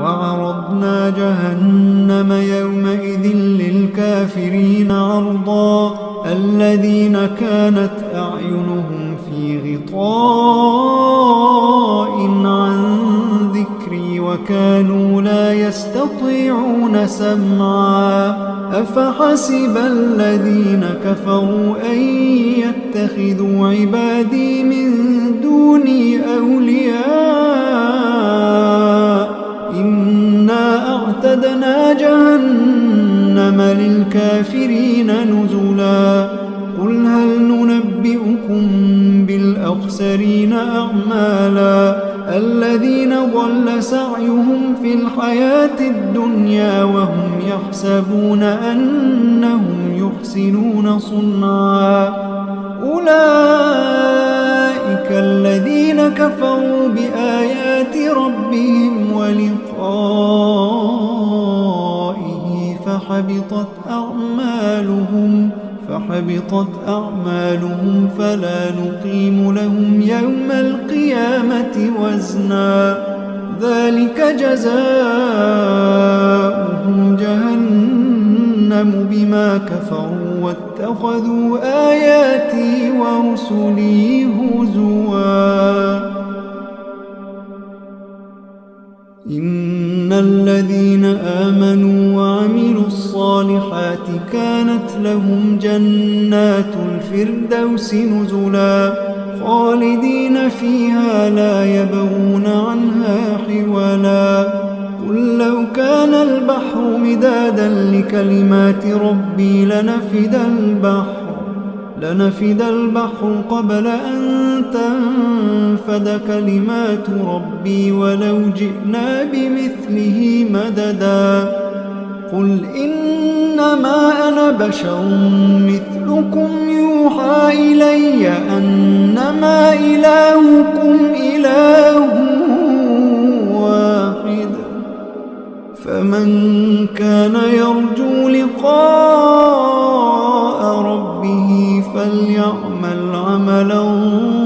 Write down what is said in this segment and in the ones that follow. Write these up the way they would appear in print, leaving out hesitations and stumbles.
وعرضنا جهنم يومئذ للكافرين عرضا الذين كانت أعينهم في غطاء عن ذكري وكانوا لا يستطيعون سمعا أفحسب الذين كفروا أن يتخذوا عبادي من دوني أولياء إنا أعتدنا جهنم للكافرين نزلا قل هل ننبئكم بالأخسرين أعمالا الذين ضل سعيهم في الحياة الدنيا وهم يحسبون أنهم يحسنون صنعا أولئك الذين كفروا بآيات ربهم ولقائه فحبطت أعمالهم فلا نقيم لهم يوم القيامة وزنا ذلك جزاؤهم جهنم بما كفروا واتخذوا آياتي ورسلي هزوا إن الذين آمنوا وعملوا الصالحات كانت لهم جنات الفردوس نزلا خالدين فيها لا يبغون عنها حولا قل لو كان البحر مدادا لكلمات ربي لنفد البحر قبل أن تنفد كلمات ربي ولو جئنا بمثله مددا قل إنما أنا بشر مثلكم يوحى إلي أنما إلهكم إله واحد فمن كان يرجو لقاء ربه فليعمل عملا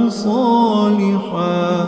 صالحا